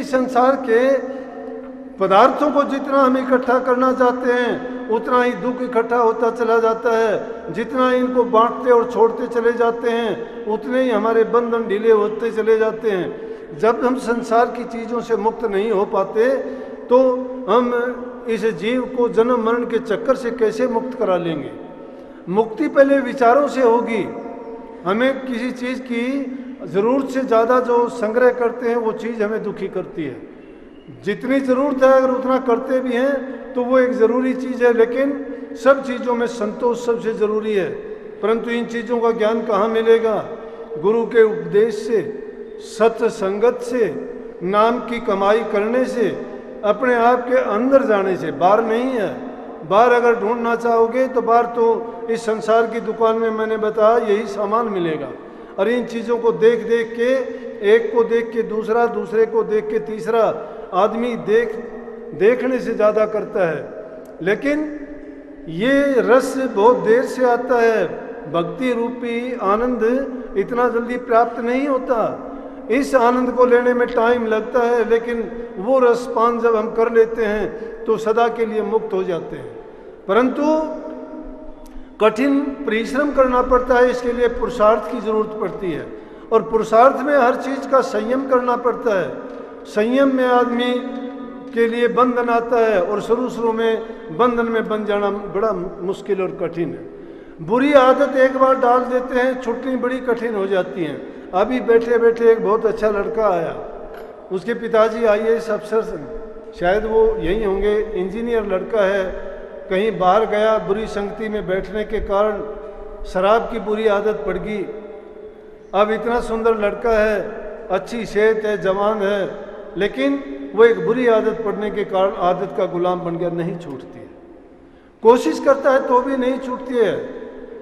इस संसार के पदार्थों को जितना हम इकट्ठा करना चाहते हैं उतना ही दुख इकट्ठा होता चला जाता है। जितना इनको बांटते और छोड़ते चले जाते हैं उतने ही हमारे बंधन ढीले होते चले जाते हैं। जब हम संसार की चीज़ों से मुक्त नहीं हो पाते तो हम इस जीव को जन्म मरण के चक्कर से कैसे मुक्त करा लेंगे। मुक्ति पहले विचारों से होगी। हमें किसी चीज़ की ज़रूरत से ज़्यादा जो संग्रह करते हैं वो चीज़ हमें दुखी करती है। जितनी ज़रूरत है अगर उतना करते भी हैं तो वो एक ज़रूरी चीज़ है, लेकिन सब चीज़ों में संतोष सबसे ज़रूरी है। परंतु इन चीज़ों का ज्ञान कहाँ मिलेगा? गुरु के उपदेश से, सत्य संगत से, नाम की कमाई करने से, अपने आप के अंदर जाने से। बाहर नहीं है। बाहर अगर ढूंढना चाहोगे तो बाहर तो इस संसार की दुकान में मैंने बताया यही सामान मिलेगा। और इन चीज़ों को देख देख के, एक को देख के दूसरा, दूसरे को देख के तीसरा, आदमी देखने से ज़्यादा करता है। लेकिन ये रस बहुत देर से आता है। भक्ति रूपी आनंद इतना जल्दी प्राप्त नहीं होता। इस आनंद को लेने में टाइम लगता है, लेकिन वो रसपान जब हम कर लेते हैं तो सदा के लिए मुक्त हो जाते हैं। परंतु कठिन परिश्रम करना पड़ता है, इसके लिए पुरुषार्थ की जरूरत पड़ती है। और पुरुषार्थ में हर चीज़ का संयम करना पड़ता है। संयम में आदमी के लिए बंधन आता है और शुरू में बंधन में बन जाना बड़ा मुश्किल और कठिन है। बुरी आदत एक बार डाल देते हैं, छुटनी बड़ी कठिन हो जाती है। अभी बैठे बैठे एक बहुत अच्छा लड़का आया, उसके पिताजी IAS अफसर शायद वो यही होंगे, इंजीनियर लड़का है, कहीं बाहर गया, बुरी संगति में बैठने के कारण शराब की बुरी आदत पड़ गई। अब इतना सुंदर लड़का है, अच्छी सेहत है, जवान है, लेकिन वो एक बुरी आदत पड़ने के कारण आदत का गुलाम बन गया। नहीं छूटती है, कोशिश करता है तो भी नहीं छूटती है।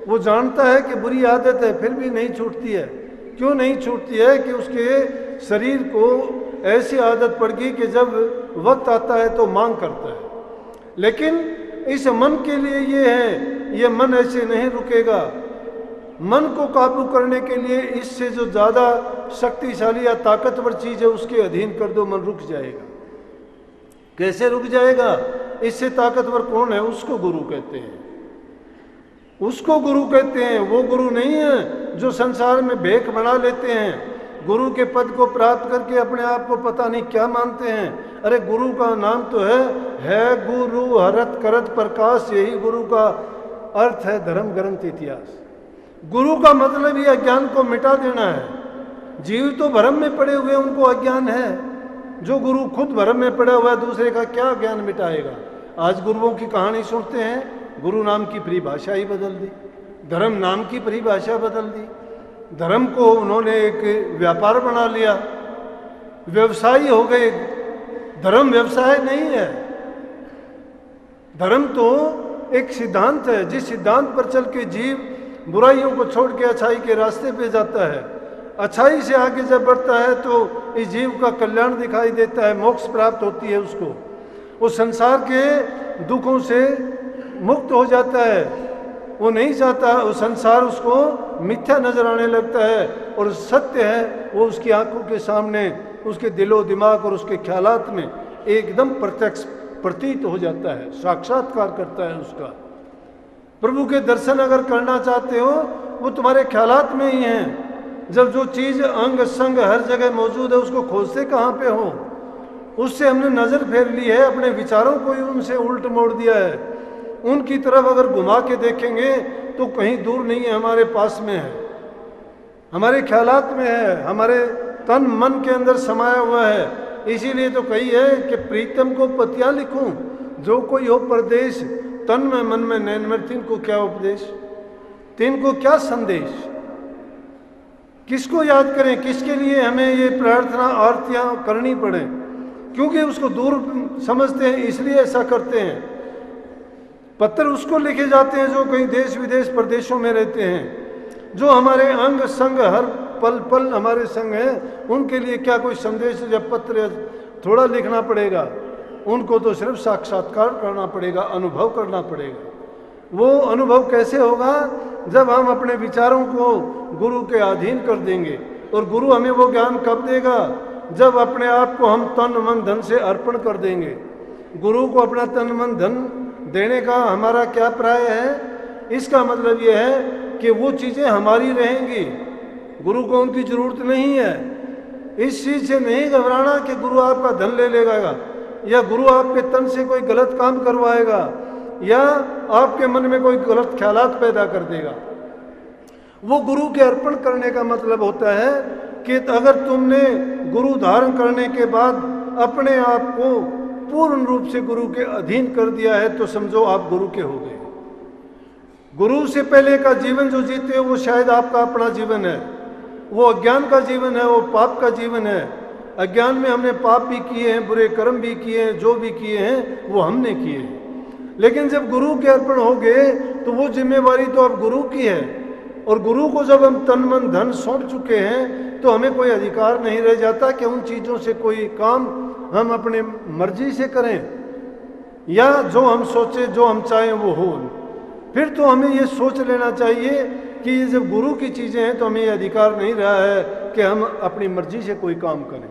वो जानता है कि बुरी आदत है फिर भी नहीं छूटती है। क्यों नहीं छूटती है? कि उसके शरीर को ऐसी आदत पड़ गई कि जब वक्त आता है तो मांग करता है। लेकिन इस मन के लिए ये है, ये मन ऐसे नहीं रुकेगा। मन को काबू करने के लिए इससे जो ज़्यादा शक्तिशाली या ताकतवर चीज़ है उसके अधीन कर दो, मन रुक जाएगा। कैसे रुक जाएगा? इससे ताकतवर कौन है? उसको गुरु कहते हैं। उसको गुरु कहते हैं। वो गुरु नहीं है जो संसार में भेंट बना लेते हैं, गुरु के पद को प्राप्त करके अपने आप को पता नहीं क्या मानते हैं। अरे गुरु का नाम तो है गुरु हरत करत प्रकाश। यही गुरु का अर्थ है, धर्म ग्रंथ इतिहास। गुरु का मतलब ही अज्ञान को मिटा देना है। जीव तो भ्रम में पड़े हुए, उनको अज्ञान है। जो गुरु खुद भ्रम में पड़ा हुआ है, दूसरे का क्या ज्ञान मिटाएगा? आज गुरुओं की कहानी सुनते हैं, गुरु नाम की परिभाषा ही बदल दी, धर्म नाम की परिभाषा बदल दी। धर्म को उन्होंने एक व्यापार बना लिया, व्यवसायी हो गए। धर्म व्यवसाय नहीं है। धर्म तो एक सिद्धांत है, जिस सिद्धांत पर चल के जीव बुराइयों को छोड़ के अच्छाई के रास्ते पे जाता है। अच्छाई से आगे जब बढ़ता है तो इस जीव का कल्याण दिखाई देता है, मोक्ष प्राप्त होती है उसको। वो संसार के दुखों से मुक्त हो जाता है। वो नहीं चाहता, वो संसार उसको मिथ्या नजर आने लगता है और सत्य है वो उसकी आंखों के सामने, उसके दिलो दिमाग और उसके ख्यालात में एकदम प्रत्यक्ष प्रतीत हो जाता है, साक्षात्कार करता है उसका। प्रभु के दर्शन अगर करना चाहते हो वो तुम्हारे ख्यालात में ही हैं। जब जो चीज़ अंग संग हर जगह मौजूद है उसको खोजते कहाँ पे हो? उससे हमने नज़र फेर ली है, अपने विचारों को ही उनसे उल्ट मोड़ दिया है। उनकी तरफ अगर घुमा के देखेंगे तो कहीं दूर नहीं है, हमारे पास में है, हमारे ख्यालात में है, हमारे तन मन के अंदर समाया हुआ है। इसीलिए तो कही है कि प्रीतम को पतियाँ लिखूं, जो कोई हो परदेश, तन में मन में नैन में तिन को क्या उपदेश, तिन को क्या संदेश। किसको याद करें, किसके लिए हमें ये प्रार्थना आरतियाँ करनी पड़े? क्योंकि उसको दूर समझते हैं, इसलिए ऐसा करते हैं। पत्र उसको लिखे जाते हैं जो कहीं देश विदेश प्रदेशों में रहते हैं, जो हमारे अंग संग हर पल पल हमारे संग हैं। उनके लिए क्या कोई संदेश या पत्र थोड़ा लिखना पड़ेगा? उनको तो सिर्फ साक्षात्कार करना पड़ेगा, अनुभव करना पड़ेगा। वो अनुभव कैसे होगा? जब हम अपने विचारों को गुरु के अधीन कर देंगे। और गुरु हमें वो ज्ञान कब देगा? जब अपने आप को हम तन मन धन से अर्पण कर देंगे। गुरु को अपना तन मन धन देने का हमारा क्या प्राय है? इसका मतलब यह है कि वो चीज़ें हमारी रहेंगी, गुरु को उनकी जरूरत नहीं है। इस चीज़ से नहीं घबराना कि गुरु आपका धन ले लेगा, या गुरु आपके तन से कोई गलत काम करवाएगा, या आपके मन में कोई गलत ख्यालात पैदा कर देगा। वो गुरु के अर्पण करने का मतलब होता है कि अगर तुमने गुरु धारण करने के बाद अपने आप को पूर्ण रूप से गुरु के अधीन कर दिया है, तो समझो आप गुरु के हो गए। गुरु से पहले का जीवन जो जीते हो वो शायद आपका अपना जीवन है, वो अज्ञान का जीवन है, वो पाप का जीवन है। अज्ञान में हमने पाप भी किए हैं, बुरे कर्म भी किए हैं, जो भी किए हैं वो हमने किए हैं। लेकिन जब गुरु के अर्पण हो गए तो वो जिम्मेवारी तो अब गुरु की है, और गुरु को जब हम तन मन धन सौंप चुके हैं तो हमें कोई अधिकार नहीं रह जाता कि उन चीज़ों से कोई काम हम अपने मर्जी से करें, या जो हम सोचे जो हम चाहें वो हो। फिर तो हमें ये सोच लेना चाहिए कि ये जब गुरु की चीज़ें हैं तो हमें ये अधिकार नहीं रहा है कि हम अपनी मर्जी से कोई काम करें।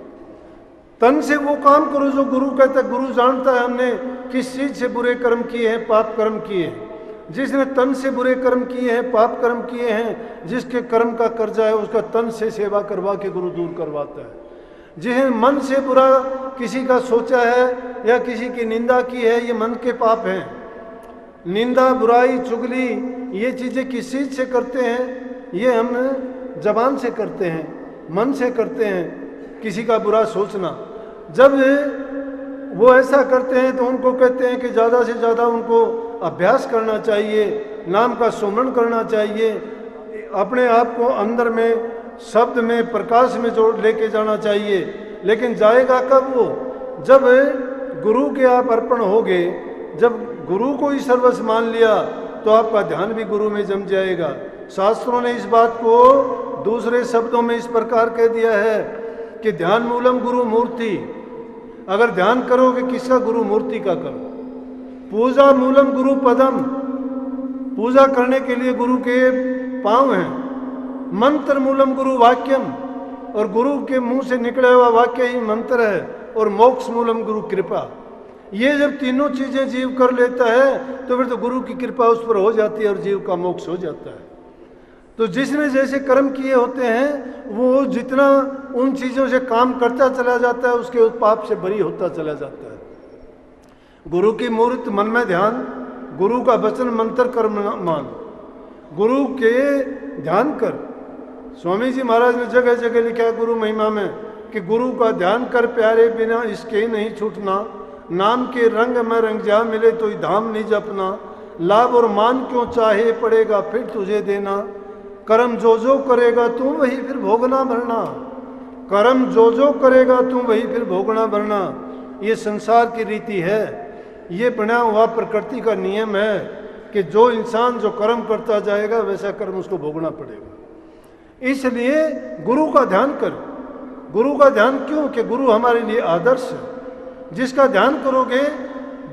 तन से वो काम करो जो गुरु कहता है। गुरु जानता है हमने किस चीज़ से बुरे कर्म किए हैं, पाप कर्म किए हैं। जिसने तन से बुरे कर्म किए हैं, पाप कर्म किए हैं, जिसके कर्म का कर्जा है उसका तन से सेवा करवा के गुरु दूर करवाता है। जिसने मन से बुरा किसी का सोचा है या किसी की निंदा की है, ये मन के पाप हैं। निंदा, बुराई, चुगली, ये चीज़ें किस चीज़ से करते हैं? ये हम जबान से करते हैं, मन से करते हैं, किसी का बुरा सोचना। जब वो ऐसा करते हैं तो उनको कहते हैं कि ज़्यादा से ज़्यादा उनको अभ्यास करना चाहिए, नाम का सुमरण करना चाहिए, अपने आप को अंदर में शब्द में प्रकाश में जोड़ लेके जाना चाहिए। लेकिन जाएगा कब वो? जब गुरु के आप अर्पण हो गए, जब गुरु को ही सर्वस्व मान लिया तो आपका ध्यान भी गुरु में जम जाएगा। शास्त्रों ने इस बात को दूसरे शब्दों में इस प्रकार कह दिया है कि ध्यान मूलम गुरु मूर्ति। अगर ध्यान करोगे किसका? गुरु मूर्ति का करो। पूजा मूलम गुरु पदम, पूजा करने के लिए गुरु के पांव हैं। मंत्र मूलम गुरु वाक्यम, और गुरु के मुंह से निकला हुआ वाक्य ही मंत्र है। और मोक्ष मूलम गुरु कृपा। ये जब तीनों चीजें जीव कर लेता है तो फिर तो गुरु की कृपा उस पर हो जाती है और जीव का मोक्ष हो जाता है। तो जिसने जैसे कर्म किए होते हैं वो जितना उन चीजों से काम करता चला जाता है उसके उस पाप से बरी होता चला जाता है। गुरु की मूर्त मन में ध्यान, गुरु का वचन मंत्र कर्म मान, गुरु के ध्यान कर। स्वामी जी महाराज ने जगह जगह लिखा है गुरु महिमा में कि गुरु का ध्यान कर प्यारे, बिना इसके नहीं छूटना। नाम के रंग में रंग जा, मिले तो ही धाम नहीं जपना। लाभ और मान क्यों चाहे, पड़ेगा फिर तुझे देना। कर्म जो जो करेगा तू वही फिर भोगना भरना। कर्म जो जो करेगा तू वही फिर भोगना भरना। ये संसार की रीति है, ये बना हुआ प्रकृति का नियम है कि जो इंसान जो कर्म करता जाएगा वैसा कर्म उसको भोगना पड़ेगा। इसलिए गुरु का ध्यान कर। गुरु का ध्यान क्यों? कि गुरु हमारे लिए आदर्श है। जिसका ध्यान करोगे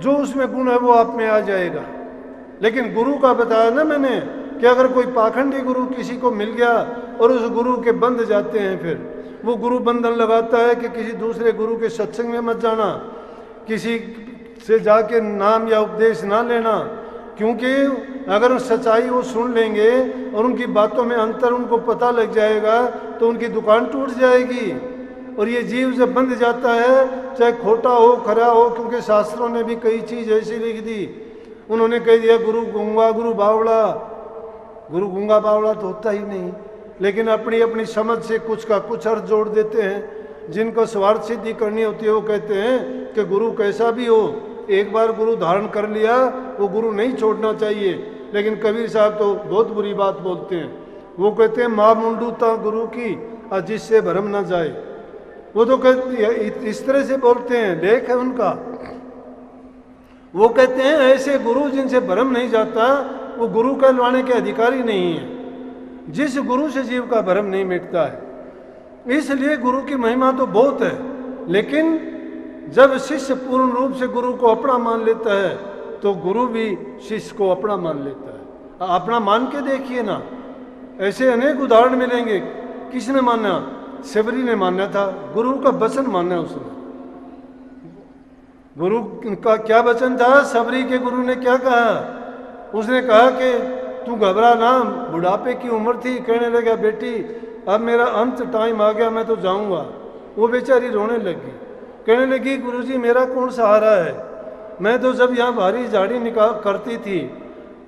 जो उसमें गुण है वो आप में आ जाएगा। लेकिन गुरु का बताया ना मैंने कि अगर कोई पाखंडी गुरु किसी को मिल गया और उस गुरु के बंध जाते हैं, फिर वो गुरु बंधन लगाता है कि किसी दूसरे गुरु के सत्संग में मत जाना, किसी से जाके नाम या उपदेश ना लेना, क्योंकि अगर सच्चाई वो सुन लेंगे और उनकी बातों में अंतर उनको पता लग जाएगा तो उनकी दुकान टूट जाएगी। और ये जीव जब बंध जाता है, चाहे खोटा हो खरा हो, क्योंकि शास्त्रों ने भी कई चीज़ ऐसी लिख दी। उन्होंने कह दिया गुरु गूंगा गुरु बावड़ा। गुरु गूंगा बावड़ा तो होता ही नहीं, लेकिन अपनी अपनी समझ से कुछ का कुछ अर्थ जोड़ देते हैं। जिनको स्वार्थ सिद्धि करनी होती है वो कहते हैं कि गुरु कैसा भी हो, एक बार गुरु धारण कर लिया वो गुरु नहीं छोड़ना चाहिए। लेकिन कबीर साहब तो बहुत बुरी बात बोलते हैं। वो कहते हैं माँ मुंडूता गुरु की और जिससे भरम ना जाए। वो तो कहते इस तरह से बोलते हैं, लेख है उनका। वो कहते हैं ऐसे गुरु जिनसे भरम नहीं जाता वो गुरु कहलवाने के अधिकारी नहीं है। जिस गुरु से जीव का भरम नहीं मिटता है। इसलिए गुरु की महिमा तो बहुत है, लेकिन जब शिष्य पूर्ण रूप से गुरु को अपना मान लेता है तो गुरु भी शिष्य को अपना मान लेता है। अपना मान के देखिए ना, ऐसे अनेक उदाहरण मिलेंगे। किसने माना? शबरी ने माना था, गुरु का वचन माना उसने। गुरु का क्या वचन था? शबरी के गुरु ने क्या कहा? उसने कहा कि तू घबरा ना, बुढ़ापे की उम्र थी। कहने लगा बेटी अब मेरा अंत टाइम आ गया, मैं तो जाऊंगा। वो बेचारी रोने लगी, कहने लगी गुरुजी मेरा कौन सहारा है? मैं तो जब यहाँ भारी झाड़ी निकाल करती थी,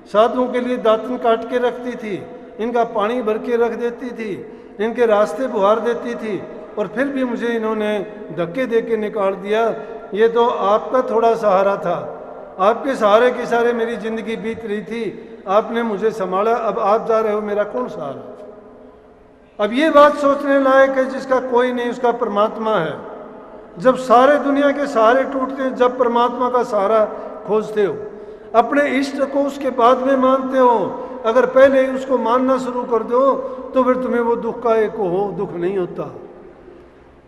साधुओं के लिए दातन काट के रखती थी, इनका पानी भर के रख देती थी, इनके रास्ते बुहार देती थी, और फिर भी मुझे इन्होंने धक्के दे के निकाल दिया। ये तो आपका थोड़ा सहारा था, आपके सहारे के सारे मेरी ज़िंदगी बीत रही थी, आपने मुझे संभाला, अब आप जा रहे हो, मेरा कौन सहारा? अब ये बात सोचने लायक है, जिसका कोई नहीं उसका परमात्मा है। जब सारे दुनिया के सहारे टूटते हैं, जब परमात्मा का सहारा खोजते हो, अपने इष्ट को उसके बाद में मानते हो। अगर पहले ही उसको मानना शुरू कर दो तो फिर तुम्हें वो दुख का एक हो दुख नहीं होता।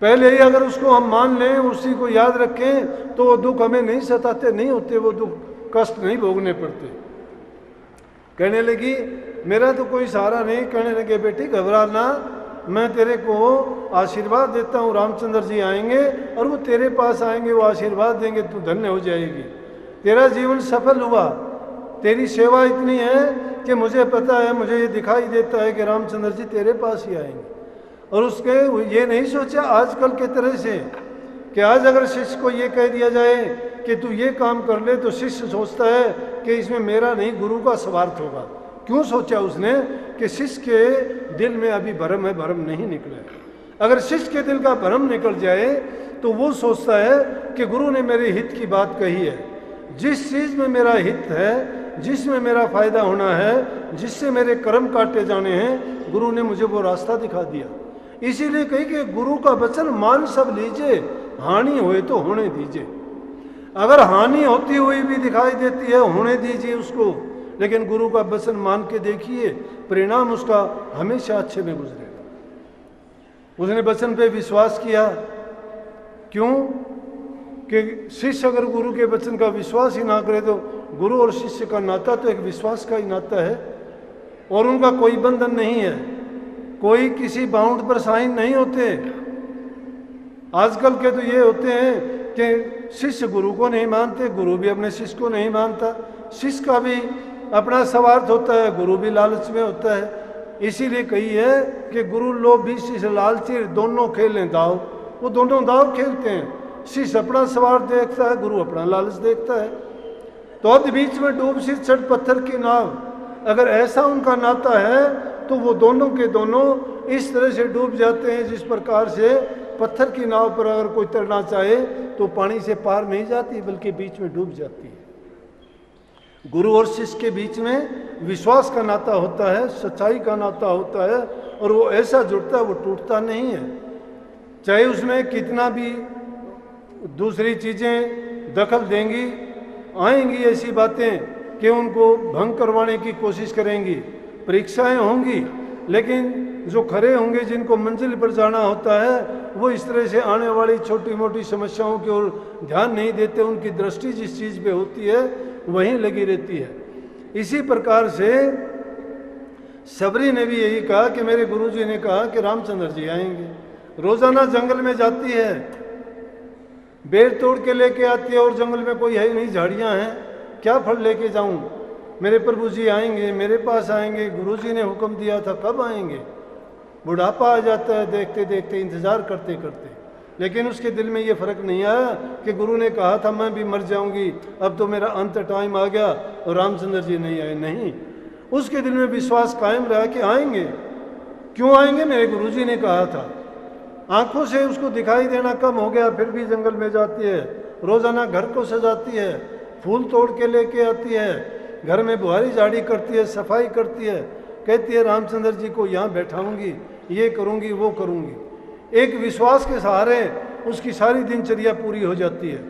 पहले ही अगर उसको हम मान लें, उसी को याद रखें, तो वो दुख हमें नहीं सताते, नहीं होते, वो दुख कष्ट नहीं भोगने पड़ते। कहने लगी मेरा तो कोई सहारा नहीं। कहने लगे बेटी घबरा ना, मैं तेरे को आशीर्वाद देता हूँ, रामचंद्र जी आएंगे और वो तेरे पास आएंगे, वो आशीर्वाद देंगे, तू धन्य हो जाएगी, तेरा जीवन सफल हुआ। तेरी सेवा इतनी है कि मुझे पता है, मुझे ये दिखाई देता है कि रामचंद्र जी तेरे पास ही आएंगे। और उसके ये नहीं सोचा आजकल के तरह से कि आज अगर शिष्य को ये कह दिया जाए कि तू ये काम कर ले, तो शिष्य सोचता है कि इसमें मेरा नहीं गुरु का स्वार्थ होगा। क्यों सोचा उसने? कि शिष्य के दिल में अभी भरम है, भरम नहीं निकला है। अगर शिष्य के दिल का भरम निकल जाए तो वो सोचता है कि गुरु ने मेरे हित की बात कही है, जिस चीज़ में मेरा हित है, जिसमें मेरा फायदा होना है, जिससे मेरे कर्म काटे जाने हैं, गुरु ने मुझे वो रास्ता दिखा दिया। इसीलिए कही कि गुरु का वचन मान सब लीजिए, हानि होए तो होने दीजिए। अगर हानि होती हुई भी दिखाई देती है, होने दीजिए उसको, लेकिन गुरु का वचन मान के देखिए, परिणाम उसका हमेशा अच्छे में गुजरेगा। उसने वचन पे विश्वास किया। क्यों? कि शिष्य अगर गुरु के वचन का विश्वास ही ना करे, तो गुरु और शिष्य का नाता तो एक विश्वास का ही नाता है, और उनका कोई बंधन नहीं है, कोई किसी बाउंड पर साइन नहीं होते। आजकल के तो ये होते हैं कि शिष्य गुरु को नहीं मानते, गुरु भी अपने शिष्य को नहीं मानता, शिष्य का भी अपना स्वार्थ होता है, गुरु भी लालच में होता है। इसीलिए कही है कि गुरु लोभी शिष्य लालची दोनों खेलें दाव। वो दोनों दाव खेलते हैं, शिष्य अपना स्वार्थ देखता है, गुरु अपना लालच देखता है। तो अब बीच में डूब सिर चढ़ पत्थर की नाव, अगर ऐसा उनका नाता है तो वो दोनों के दोनों इस तरह से डूब जाते हैं जिस प्रकार से पत्थर की नाव पर अगर कोई तैरना चाहे तो पानी से पार नहीं जाती, बल्कि बीच में डूब जाती है। गुरु और शिष्य के बीच में विश्वास का नाता होता है, सच्चाई का नाता होता है, और वो ऐसा जुड़ता है, वो टूटता नहीं है। चाहे उसमें कितना भी दूसरी चीज़ें दखल देंगी, आएंगी ऐसी बातें कि उनको भंग करवाने की कोशिश करेंगी, परीक्षाएं होंगी, लेकिन जो खरे होंगे, जिनको मंजिल पर जाना होता है, वो इस तरह से आने वाली छोटी मोटी समस्याओं की ओर ध्यान नहीं देते। उनकी दृष्टि जिस चीज़ पे होती है वहीं लगी रहती है। इसी प्रकार से शबरी ने भी यही कहा कि मेरे गुरुजी ने कहा कि रामचंद्र जी आएंगे। रोजाना जंगल में जाती है, बेर तोड़ के लेके आती है, और जंगल में कोई है नहीं, झाड़ियाँ हैं, क्या फल लेके जाऊं? मेरे प्रभु जी आएंगे, मेरे पास आएंगे, गुरुजी ने हुक्म दिया था, कब आएंगे? बुढ़ापा आ जाता है देखते देखते, इंतजार करते करते। लेकिन उसके दिल में ये फर्क नहीं आया कि गुरु ने कहा था मैं भी मर जाऊंगी, अब तो मेरा अंत टाइम आ गया और रामचंद्र जी नहीं आए। नहीं, उसके दिल में विश्वास कायम रहा कि आएंगे। क्यों आएंगे? मेरे गुरुजी ने कहा था। आंखों से उसको दिखाई देना कम हो गया, फिर भी जंगल में जाती है, रोजाना घर को सजाती है, फूल तोड़ के लेके आती है, घर में बुहारी झाड़ी करती है, सफाई करती है, कहती है रामचंद्र जी को यहाँ बैठाऊंगी, ये करूंगी, वो करूंगी। एक विश्वास के सहारे उसकी सारी दिनचर्या पूरी हो जाती है।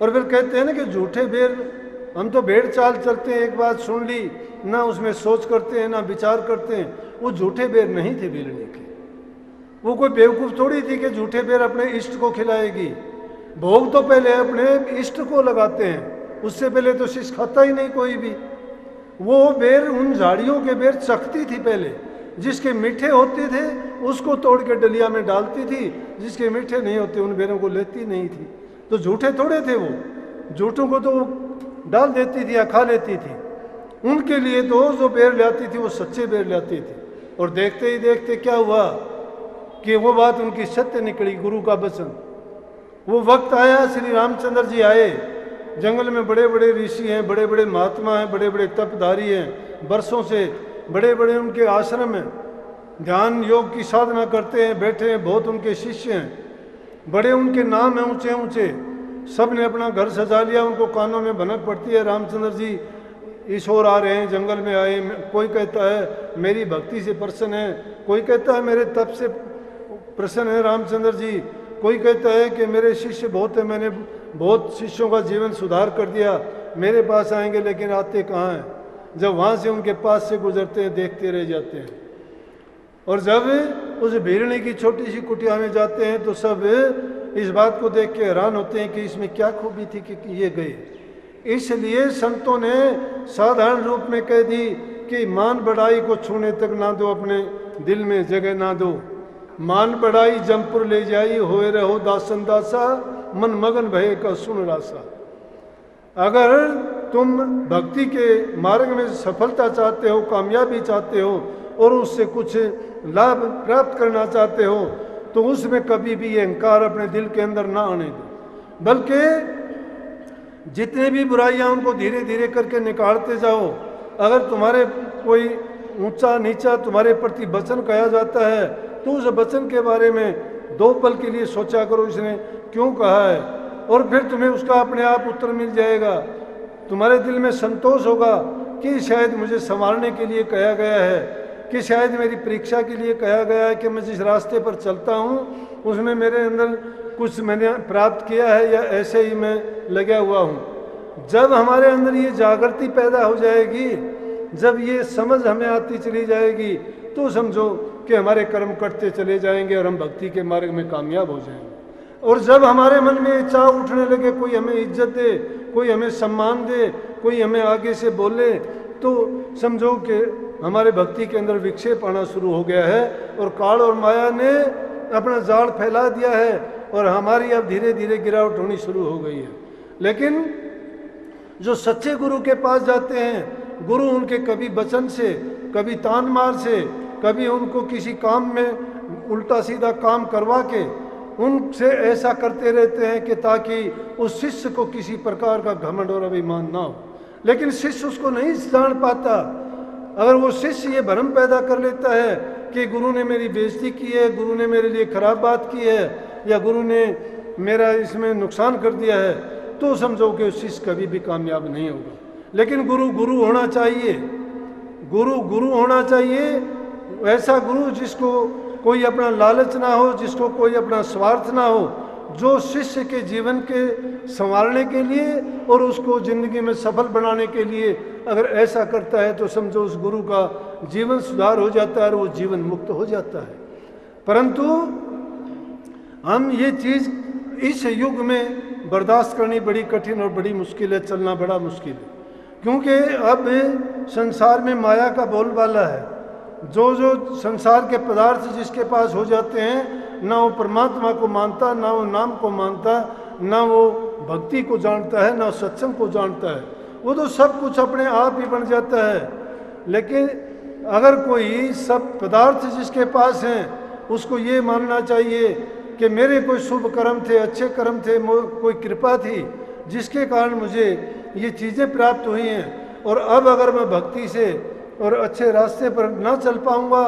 और फिर कहते हैं ना कि झूठे बेर, हम तो भेड़ चाल चलते हैं, एक बात सुन ली ना, उसमें सोच करते हैं ना विचार करते हैं। वो झूठे बेर नहीं थे बेलने के, वो कोई बेवकूफ़ थोड़ी थी कि झूठे बेर अपने इष्ट को खिलाएगी। भोग तो पहले अपने इष्ट को लगाते हैं, उससे पहले तो शिष्य खाता ही नहीं कोई भी। वो बेर, उन झाड़ियों के बेर चखती थी पहले, फिर उसके बाद में भोग लगाती थी। जिसके मीठे होते थे उसको तोड़ के डलिया में डालती थी, जिसके मीठे नहीं होते उन बेरों को लेती नहीं थी। तो झूठे थोड़े थे वो, झूठों को तो डाल देती थी या खा लेती थी। उनके लिए तो जो बेर लाती थी वो सच्चे बेर लाती थी। और देखते ही देखते क्या हुआ कि वो बात उनकी सत्य निकली, गुरु का वचन। वो वक्त आया, श्री रामचंद्र जी आए, जंगल में बड़े बड़े ऋषि हैं, बड़े बड़े महात्मा हैं, बड़े बड़े तपधारी हैं, बरसों से बड़े बड़े उनके आश्रम हैं, ध्यान योग की साधना करते हैं, बैठे हैं, बहुत उनके शिष्य हैं, बड़े उनके नाम हैं ऊंचे ऊंचे। सब ने अपना घर सजा लिया, उनको कानों में भनक पड़ती है रामचंद्र जी इस ओर आ रहे हैं, जंगल में आए। कोई कहता है मेरी भक्ति से प्रसन्न है, कोई कहता है मेरे तप से प्रसन्न है रामचंद्र जी, कोई कहता है कि मेरे शिष्य बहुत है, मैंने बहुत शिष्यों का जीवन सुधार कर दिया, मेरे पास आएंगे। लेकिन आते कहाँ हैं? जब वहाँ से उनके पास से गुजरते हैं देखते रह जाते हैं। और जब उस भीड़नी की छोटी सी कुटिया में जाते हैं तो सब इस बात को देख के हैरान होते हैं कि इसमें क्या खूबी थी कि ये गए। इसलिए संतों ने साधारण रूप में कह दी कि मान बढ़ाई को छूने तक ना दो, अपने दिल में जगह ना दो। मान बढ़ाई जमपुर ले जाई, होए रहो दासन दासा, मन मगन भय का सुन रासा। अगर तुम भक्ति के मार्ग में सफलता चाहते हो, कामयाबी चाहते हो और उससे कुछ लाभ प्राप्त करना चाहते हो तो उसमें कभी भी ये अहंकार अपने दिल के अंदर ना आने दो, बल्कि जितने भी बुराइयां उनको धीरे धीरे करके निकालते जाओ। अगर तुम्हारे कोई ऊंचा नीचा तुम्हारे प्रति वचन कहा जाता है तो उस वचन के बारे में 2 पल के लिए सोचा करो इसने क्यों कहा है, और फिर तुम्हें उसका अपने आप उत्तर मिल जाएगा। तुम्हारे दिल में संतोष होगा कि शायद मुझे संवारने के लिए कहा गया है, कि शायद मेरी परीक्षा के लिए कहा गया है कि मैं जिस रास्ते पर चलता हूँ उसमें मेरे अंदर कुछ मैंने प्राप्त किया है या ऐसे ही मैं लगा हुआ हूँ। जब हमारे अंदर ये जागृति पैदा हो जाएगी, जब ये समझ हमें आती चली जाएगी तो समझो कि हमारे कर्म कटते चले जाएंगे और हम भक्ति के मार्ग में कामयाब हो जाएंगे। और जब हमारे मन में चाह उठने लगे, कोई हमें इज्जत दे, कोई हमें सम्मान दे, कोई हमें आगे से बोले, तो समझो कि हमारे भक्ति के अंदर विक्षेप आना शुरू हो गया है और काल और माया ने अपना जाल फैला दिया है और हमारी अब धीरे धीरे गिरावट होनी शुरू हो गई है। लेकिन जो सच्चे गुरु के पास जाते हैं, गुरु उनके कभी वचन से, कभी तान मार से, कभी उनको किसी काम में उल्टा सीधा काम करवा के उनसे ऐसा करते रहते हैं कि ताकि उस शिष्य को किसी प्रकार का घमंड और अभिमान ना हो। लेकिन शिष्य उसको नहीं जान पाता। अगर वो शिष्य ये भ्रम पैदा कर लेता है कि गुरु ने मेरी बेइज्जती की है, गुरु ने मेरे लिए खराब बात की है या गुरु ने मेरा इसमें नुकसान कर दिया है, तो समझो कि उस शिष्य कभी भी कामयाब नहीं होगा। लेकिन गुरु गुरु होना चाहिए, गुरु गुरु होना चाहिए, ऐसा गुरु जिसको कोई अपना लालच ना हो, जिसको कोई अपना स्वार्थ ना हो, जो शिष्य के जीवन के संवारने के लिए और उसको जिंदगी में सफल बनाने के लिए अगर ऐसा करता है तो समझो उस गुरु का जीवन सुधार हो जाता है और वो जीवन मुक्त हो जाता है। परंतु हम ये चीज़ इस युग में बर्दाश्त करनी बड़ी कठिन और बड़ी मुश्किल है, चलना बड़ा मुश्किल है, क्योंकि अब संसार में माया का बोलबाला है। जो संसार के पदार्थ जिसके पास हो जाते हैं, ना वो परमात्मा को मानता, ना वो नाम को मानता, ना वो भक्ति को जानता है, ना सत्संग को जानता है। वो तो सब कुछ अपने आप ही बन जाता है। लेकिन अगर कोई सब पदार्थ जिसके पास हैं उसको ये मानना चाहिए कि मेरे कोई शुभ कर्म थे, अच्छे कर्म थे, कोई कृपा थी जिसके कारण मुझे ये चीज़ें प्राप्त हुई हैं, और अब अगर मैं भक्ति से और अच्छे रास्ते पर ना चल पाऊंगा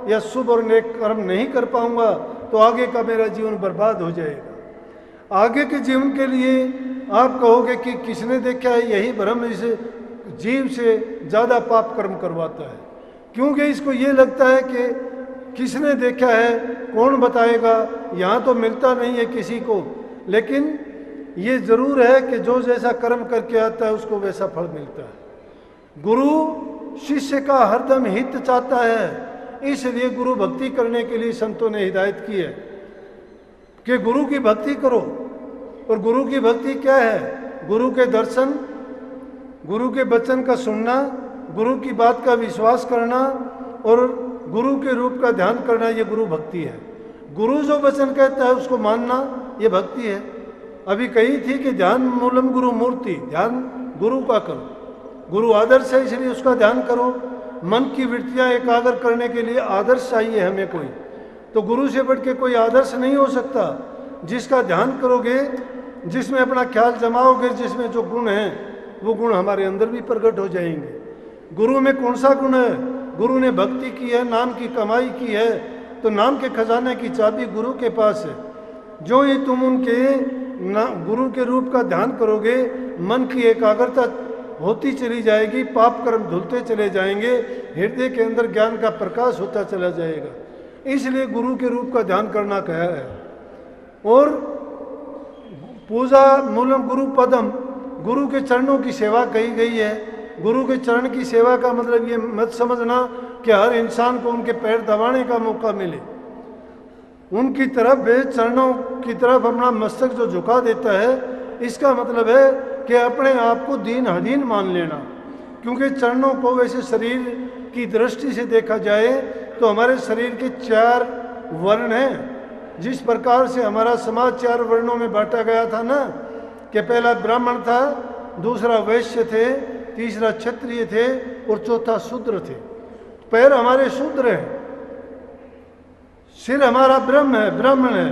या शुभ और नेक कर्म नहीं कर पाऊंगा तो आगे का मेरा जीवन बर्बाद हो जाएगा। आगे के जीवन के लिए आप कहोगे कि किसने देखा है, यही भ्रम इसे जीव से ज़्यादा पाप कर्म करवाता है, क्योंकि इसको ये लगता है कि किसने देखा है, कौन बताएगा, यहाँ तो मिलता नहीं है किसी को। लेकिन ये ज़रूर है कि जो जैसा कर्म करके आता है उसको वैसा फल मिलता है। गुरु शिष्य का हरदम हित चाहता है, इसलिए गुरु भक्ति करने के लिए संतों ने हिदायत की है कि गुरु की भक्ति करो। और गुरु की भक्ति क्या है? गुरु के दर्शन, गुरु के वचन का सुनना, गुरु की बात का विश्वास करना और गुरु के रूप का ध्यान करना ये गुरु भक्ति है। गुरु जो वचन कहता है उसको मानना ये भक्ति है। अभी कही थी कि ध्यान मूलम गुरु मूर्ति, ध्यान गुरु का करो, गुरु आदर्श है इसलिए उसका ध्यान करो। मन की वृत्तियां एकाग्र करने के लिए आदर्श चाहिए हमें कोई, तो गुरु से बढ़ के कोई आदर्श नहीं हो सकता। जिसका ध्यान करोगे, जिसमें अपना ख्याल जमाओगे, जिसमें जो गुण हैं वो गुण हमारे अंदर भी प्रकट हो जाएंगे। गुरु में कौन सा गुण है? गुरु ने भक्ति की है, नाम की कमाई की है, तो नाम के खजाने की चाबी गुरु के पास है। जो ही तुम उनके गुरु के रूप का ध्यान करोगे, मन की एकाग्रता होती चली जाएगी, पाप कर्म धुलते चले जाएंगे, हृदय के अंदर ज्ञान का प्रकाश होता चला जाएगा। इसलिए गुरु के रूप का ध्यान करना कहा है। और पूजा मूलम गुरु पदम, गुरु के चरणों की सेवा कही गई है। गुरु के चरण की सेवा का मतलब ये मत समझना कि हर इंसान को उनके पैर दबाने का मौका मिले। उनकी तरफ चरणों की तरफ अपना मस्तक जो झुका देता है, इसका मतलब है कि अपने आप को दीन अधीन मान लेना। क्योंकि चरणों को वैसे शरीर की दृष्टि से देखा जाए तो हमारे शरीर के 4 वर्ण हैं। जिस प्रकार से हमारा समाज 4 वर्णों में बांटा गया था ना, कि पहला ब्राह्मण था, दूसरा वैश्य थे, तीसरा क्षत्रिय थे और चौथा शूद्र थे। पैर हमारे शूद्र हैं, सिर हमारा ब्राह्मण है,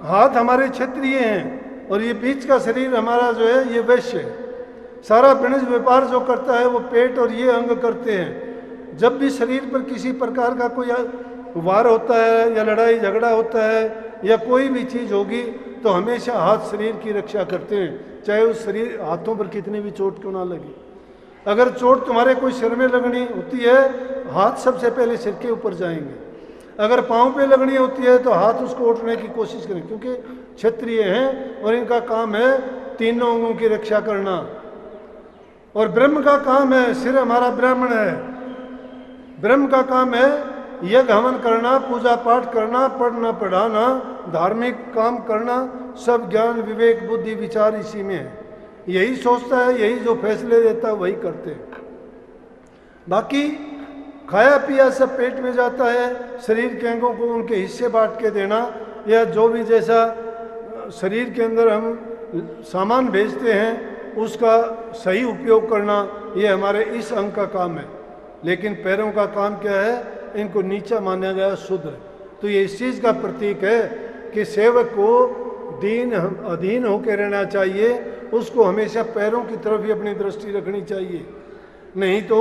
हाथ हमारे क्षत्रिय हैं और ये बीच का शरीर हमारा जो है ये वैश्य है। सारा वाणिज्य व्यापार जो करता है वो पेट और ये अंग करते हैं। जब भी शरीर पर किसी प्रकार का कोई वार होता है या लड़ाई झगड़ा होता है या कोई भी चीज़ होगी तो हमेशा हाथ शरीर की रक्षा करते हैं, चाहे उस शरीर हाथों पर कितनी भी चोट क्यों ना लगे। अगर चोट तुम्हारे कोई सिर में लगनी होती है, हाथ सबसे पहले सिर के ऊपर जाएंगे। अगर पाँव पे लगनी होती है तो हाथ उसको उठने की कोशिश करें, क्योंकि क्षत्रिय हैं और इनका काम है तीनों अंगों की रक्षा करना। और ब्रह्म का काम है, सिर हमारा ब्राह्मण है, ब्रह्म का काम है यज्ञ हवन करना, पूजा पाठ करना, पढ़ना पढ़ाना, धार्मिक काम करना, सब ज्ञान विवेक बुद्धि विचार इसी में है। यही सोचता है, यही जो फैसले देता है वही करते हैं। बाकी खाया पिया सब पेट में जाता है। शरीर के अंगों को उनके हिस्से बांट के देना या जो भी जैसा शरीर के अंदर हम सामान भेजते हैं उसका सही उपयोग करना, ये हमारे इस अंग का काम है। लेकिन पैरों का काम क्या है? इनको नीचा माना गया, शूद्र। तो ये इस चीज़ का प्रतीक है कि सेवक को दीन अधीन होकर रहना चाहिए, उसको हमेशा पैरों की तरफ ही अपनी दृष्टि रखनी चाहिए। नहीं तो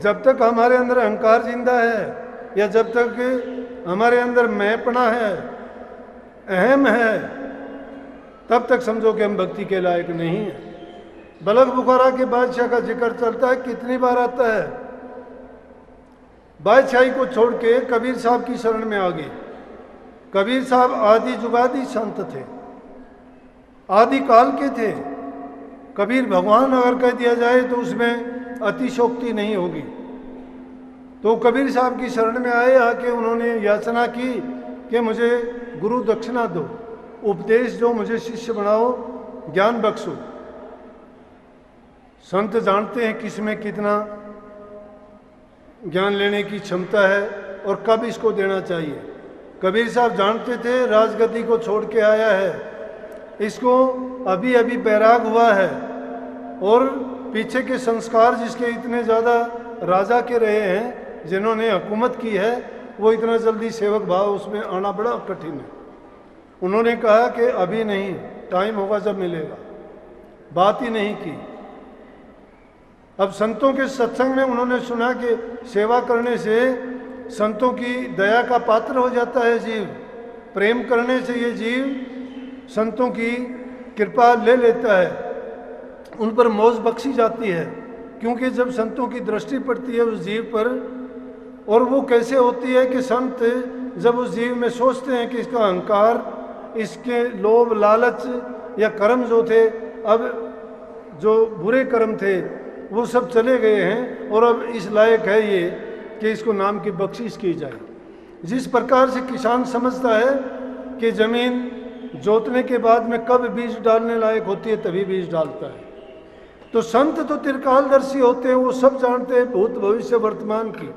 जब तक हमारे अंदर अहंकार जिंदा है या जब तक हमारे अंदर मैंपना है, अहम है, तब तक समझो कि हम भक्ति के लायक नहीं हैं। बलख बुखारा के बादशाह का जिक्र चलता है, कितनी बार आता है। बादशाही को छोड़ के कबीर साहब की शरण में आ गए। कबीर साहब आदि जुगादी संत थे, आदि काल के थे। कबीर भगवान अगर कह दिया जाए तो उसमें अतिशोक्ति नहीं होगी। तो कबीर साहब की शरण में आए, आके उन्होंने याचना की कि मुझे गुरु दक्षिणा दो, उपदेश दो, मुझे शिष्य बनाओ, ज्ञान बख्शो। संत जानते हैं किस में कितना ज्ञान लेने की क्षमता है और कब इसको देना चाहिए। कबीर साहब जानते थे राजगद्दी को छोड़ के आया है, इसको अभी अभी बैराग हुआ है और पीछे के संस्कार जिसके इतने ज़्यादा राजा के रहे हैं, जिन्होंने हुकूमत की है, वो इतना जल्दी सेवक भाव उसमें आना बड़ा कठिन है। उन्होंने कहा कि अभी नहीं, टाइम होगा जब मिलेगा, बात ही नहीं की। अब संतों के सत्संग में उन्होंने सुना कि सेवा करने से संतों की दया का पात्र हो जाता है जीव, प्रेम करने से ये जीव संतों की कृपा ले लेता है, उन पर मौज बख्शी जाती है। क्योंकि जब संतों की दृष्टि पड़ती है उस जीव पर, और वो कैसे होती है कि संत जब उस जीव में सोचते हैं कि इसका अहंकार, इसके लोभ लालच या कर्म जो थे, अब जो बुरे कर्म थे वो सब चले गए हैं और अब इस लायक है ये कि इसको नाम की बख्शिश की जाए। जिस प्रकार से किसान समझता है कि ज़मीन जोतने के बाद में कब बीज डालने लायक होती है, तभी बीज डालता है। तो संत तो त्रिकालदर्शी होते हैं, वो सब जानते हैं भूत भविष्य वर्तमान की।